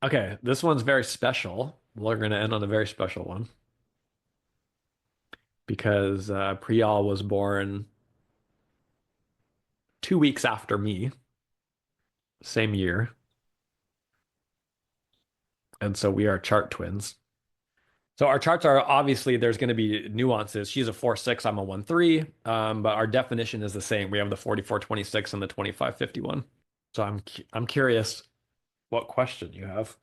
Okay, this one's very special. We're going to end on a very special one because Priyal was born 2 weeks after me, same year. And so we are chart twins. So our charts are obviously there's going to be nuances. She's a 4-6, I'm a 1-3, but our definition is the same. We have the 44-26 and the 25-51. So I'm curious what question you have.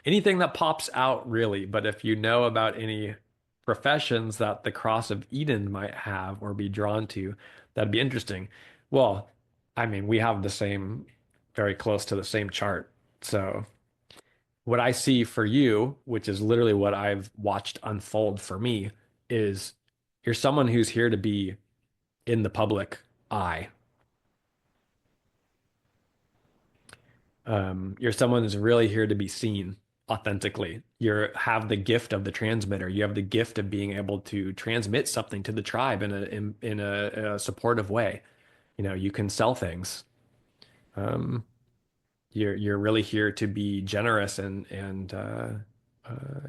Anything that pops out really, but if you know about any professions that the cross of Eden might have or be drawn to, that'd be interesting. Well, I mean, we have the same, very close to the same chart. So what I see for you, which is literally what I've watched unfold for me, is you're someone who's here to be in the public eye. You're someone who's really here to be seen authentically. You have the gift of the transmitter. You have the gift of being able to transmit something to the tribe in a supportive way. You know, you can sell things. Um, you're really here to be generous and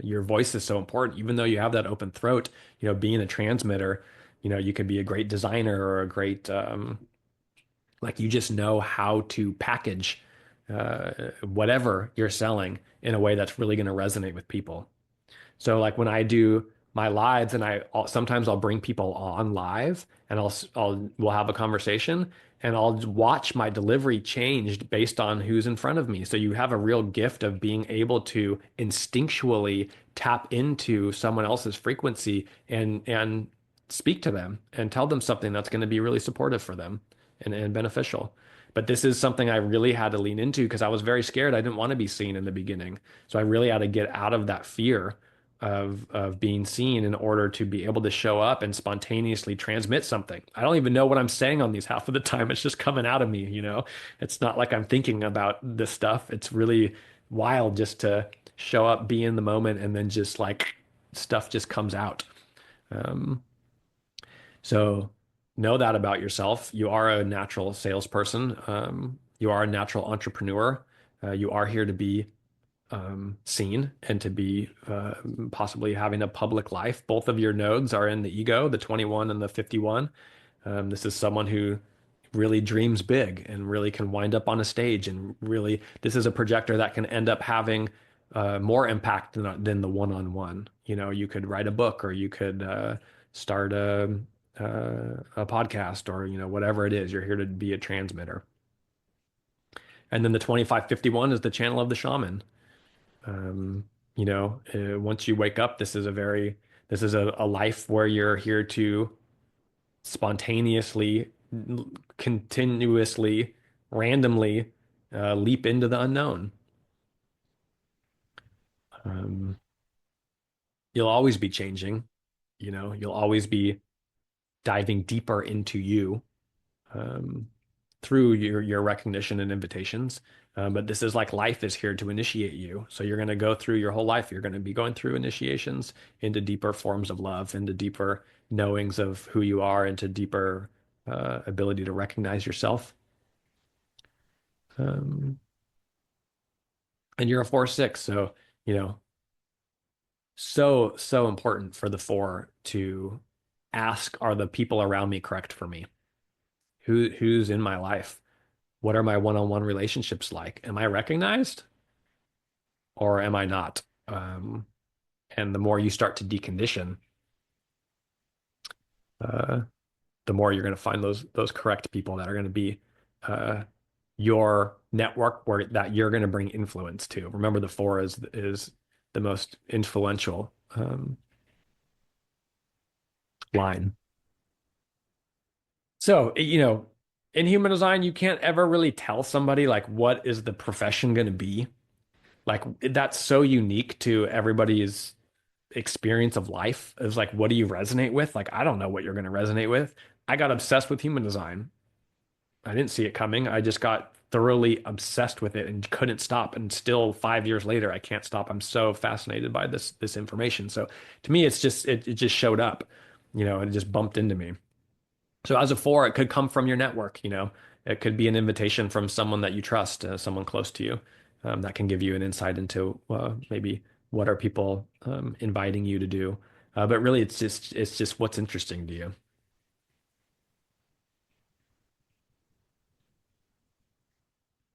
your voice is so important. Even though you have that open throat, you know, being a transmitter, you know, you could be a great designer or a great like you just know how to package whatever you're selling in a way that's really going to resonate with people. So like when I do my lives and sometimes I'll bring people on live and we'll have a conversation and I'll watch my delivery changed based on who's in front of me. So you have a real gift of being able to instinctually tap into someone else's frequency and speak to them and tell them something that's going to be really supportive for them and beneficial. But this is something I really had to lean into because I was very scared. I didn't want to be seen in the beginning. So I really had to get out of that fear of being seen in order to be able to show up and spontaneously transmit something. I don't even know what I'm saying on these half of the time. It's just coming out of me, you know. It's not like I'm thinking about this stuff. It's really wild just to show up, be in the moment, and then just like stuff just comes out. Um, so know that about yourself. You are a natural salesperson. You are a natural entrepreneur. You are here to be seen and to be possibly having a public life. Both of your nodes are in the ego, the 21 and the 51. This is someone who really dreams big and really can wind up on a stage and really, this is a projector that can end up having more impact than the one-on-one. You know, you could write a book or you could start a podcast or, you know, whatever it is, you're here to be a transmitter. And then the 2551 is the channel of the shaman. Um, you know, once you wake up, this is a life where you're here to spontaneously, continuously, randomly leap into the unknown. Um, you'll always be changing, you know, you'll always be diving deeper into you um, through your recognition and invitations. But this is like life is here to initiate you. So you're going to go through your whole life. You're going to be going through initiations into deeper forms of love, into deeper knowings of who you are, into deeper ability to recognize yourself. Um, and you're a 4-6, so you know, so important for the four to ask, are the people around me correct for me? Who's in my life? What are my one-on-one relationships like? Am I recognized or am I not? And the more you start to decondition, uh, the more you're going to find those correct people that are going to be uh, your network where that you're going to bring influence to. Remember, the four is the most influential line. So, you know, in human design, you can't ever really tell somebody like what is the profession going to be. Like that's so unique to everybody's experience of life. Is like, what do you resonate with? Like, I don't know what you're going to resonate with. I got obsessed with human design. I didn't see it coming. I just got thoroughly obsessed with it and couldn't stop. And still 5 years later, I can't stop. I'm so fascinated by this information. So to me, it just showed up, you know, and it just bumped into me. So as a four, it could come from your network, you know. It could be an invitation from someone that you trust, someone close to you. that can give you an insight into maybe what are people inviting you to do. But really, it's just what's interesting to you.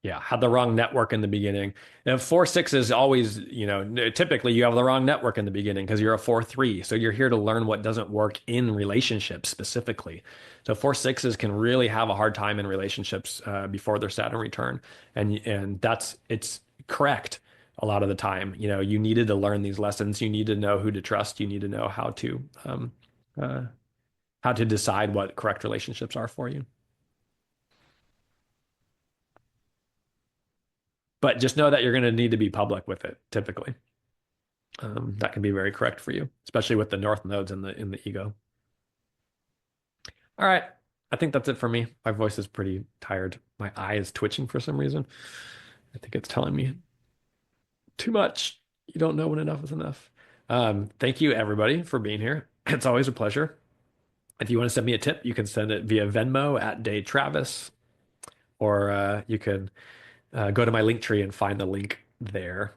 Yeah, had the wrong network in the beginning. And 4-6 is always, typically you have the wrong network in the beginning because you're a 4-3. So you're here to learn what doesn't work in relationships specifically. So 4-6s can really have a hard time in relationships before their Saturn return. And it's correct a lot of the time. You needed to learn these lessons. You need to know who to trust. You need to know uh, how to decide what correct relationships are for you. But just know that you're going to need to be public with it typically. That can be very correct for you, especially with the north nodes in the ego. All right. I think that's it for me. My voice is pretty tired. My eye is twitching for some reason. I think it's telling me too much. You don't know when enough is enough. Thank you everybody for being here. It's always a pleasure. If you want to send me a tip, you can send it via Venmo at Day Travis, or you can go to my link tree and find the link there.